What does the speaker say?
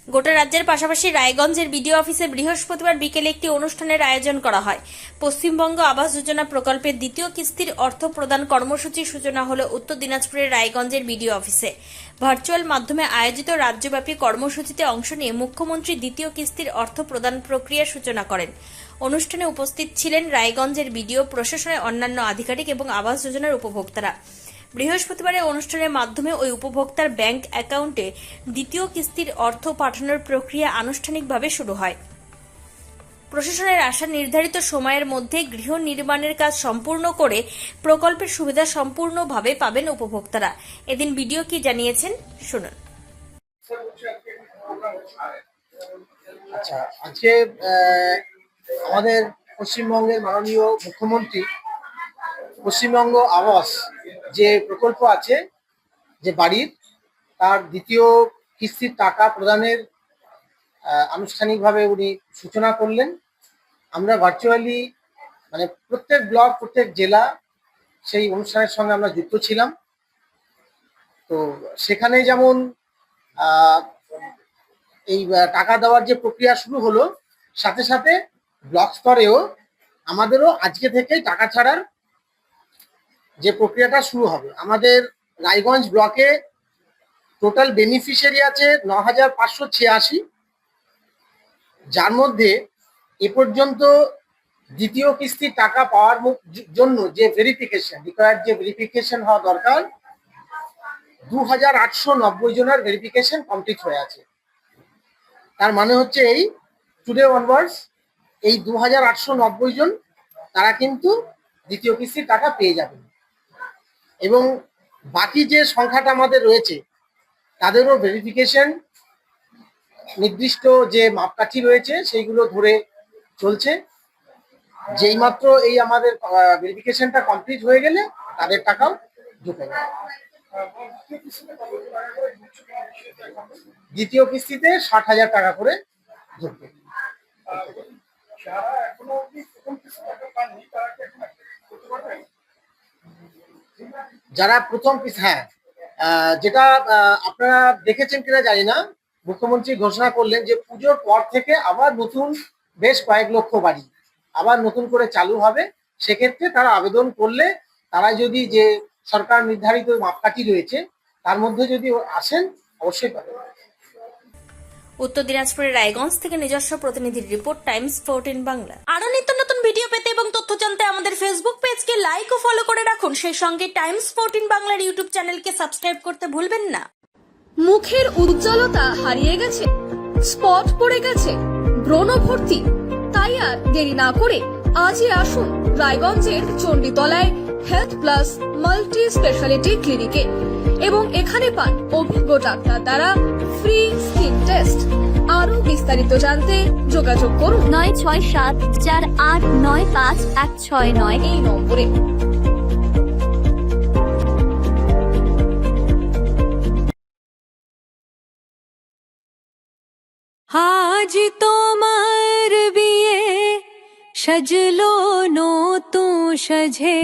গোটা রাজ্যের পাশাপাশি রায়গঞ্জের বিডিও অফিসে বৃহস্পতিবার বিকেলে একটি অনুষ্ঠানের আয়োজন করা হয়। পশ্চিমবঙ্গ আবাস যোজনা প্রকল্পের দ্বিতীয় কিস্তির অর্থ প্রদান কর্মসূচির সূচনা হলো উত্তর দিনাজপুরের রায়গঞ্জের বিডিও অফিসে। ভার্চুয়াল মাধ্যমে আয়োজিত রাজ্যব্যাপী কর্মসূচিতে অংশ নিয়ে মুখ্যমন্ত্রী দ্বিতীয় কিস্তির অর্থ প্রদান প্রক্রিয়ার সূচনা করেন। অনুষ্ঠানে উপস্থিত ছিলেন রায়গঞ্জের বিডিও, প্রশাসনের অন্যান্য আধিকারিক এবং আবাস যোজনার উপভোক্তারা। বৃহস্পতিবারের অনুষ্ঠানের মাধ্যমে ওই উপভোক্তার ব্যাংক অ্যাকাউন্টে দ্বিতীয় কিস্তির অর্থ পাঠানোর প্রক্রিয়া আনুষ্ঠানিকভাবে শুরু হয়। প্রশাসনের আশা, নির্ধারিত সময়ের মধ্যে গৃহ নির্মাণের কাজ সম্পূর্ণ করে প্রকল্পের সুবিধা সম্পূর্ণভাবে পাবেন উপভোক্তারা। এদিন বিডিও কি জানিয়েছেন শুনুন। আচ্ছা, আজকে আমাদের পশ্চিমবঙ্গের মাননীয় মুখ্যমন্ত্রী পশ্চিমবঙ্গ আবাস যে প্রকল্প আছে, যে বাড়ির, তার দ্বিতীয় কিস্তির টাকা প্রদানের আনুষ্ঠানিকভাবে উনি সূচনা করলেন। আমরা ভার্চুয়ালি প্রত্যেক ব্লক, প্রত্যেক জেলা সেই অনুষ্ঠানের সঙ্গে আমরা যুক্ত ছিলাম। তো সেখানে যেমন এই টাকা দেওয়ার যে প্রক্রিয়া শুরু হলো, সাথে সাথে ব্লক স্তরেও আমাদেরও আজকে থেকেই টাকা ছাড়ার যে প্রক্রিয়াটা শুরু হবে। আমাদের রায়গঞ্জ ব্লকে টোটাল বেনিফিশিয়ারি আছে ৯,৫৮৬, যার মধ্যে এ পর্যন্ত দ্বিতীয় কিস্তির টাকা পাওয়ার জন্য যে ভেরিফিকেশন হওয়া দরকার, ২,৮৯০ জনের ভেরিফিকেশন কমপ্লিট হয়ে আছে। তার মানে হচ্ছে এই টুডে অনওয়ার্ডস এই ২,৮৯০ জন তারা কিন্তু দ্বিতীয় কিস্তির টাকা পেয়ে যাবেন, এবং বাকি যে সংখ্যাটা আমাদের রয়েছে তাদেরও ভেরিফিকেশন নির্দিষ্ট যে মাপকাঠি রয়েছে সেইগুলো ধরে চলছে। যেই মাত্র এই আমাদের ভেরিফিকেশনটা কমপ্লিট হয়ে গেলে তাদের টাকাও ঢুকে যাবে। দ্বিতীয় কিস্তিতে ৬০,০০০ টাকা করে ঢুকবে। যারা প্রথম কিস্তি, হ্যাঁ, যেটা আপনারা দেখেছেন কিনা জানি না, মুখ্যমন্ত্রী ঘোষণা করলেন যে পুজোর পর থেকে আবার নতুন বেশ কয়েক লক্ষ বাড়ি আবার নতুন করে চালু হবে। সেক্ষেত্রে তারা আবেদন করলে, তারা যদি যে সরকার নির্ধারিত মাপকাঠি রয়েছে তার মধ্যে যদি আসেন, অবশ্যই পাবেন। উত্তর দিনাজপুরের রায়গঞ্জ থেকে নিজস্ব প্রতিনিধির রিপোর্ট, টাইমস 14 বাংলা। আরো নিত্য নতুন ভিডিও পেতে এবং তথ্য জানতে আমাদের ফেসবুক পেজকে লাইক ও ফলো করে রাখুন। সেই সঙ্গে টাইমস 14 বাংলার ইউটিউব চ্যানেলকে সাবস্ক্রাইব করতে ভুলবেন না। মুখের উজ্জ্বলতা হারিয়ে গেছে, স্পট পড়ে গেছে, ব্রণ ভর্তি, তাই আর দেরি না করে আজই আসুন রায়গঞ্জের চণ্ডীতলায় হেলথ প্লাস মাল্টি স্পেশালিটি ক্লিনিকে, এবং এখানে পান অভিজ্ঞ ডাক্তার দ্বারা ফ্রি স্কিন টেস্ট। আরো বিস্তারিত জানতে যোগাযোগ করুন 9674895169 এই নম্বরে। আজ তোমার বিয়ে সাজলো নতুন সাজে।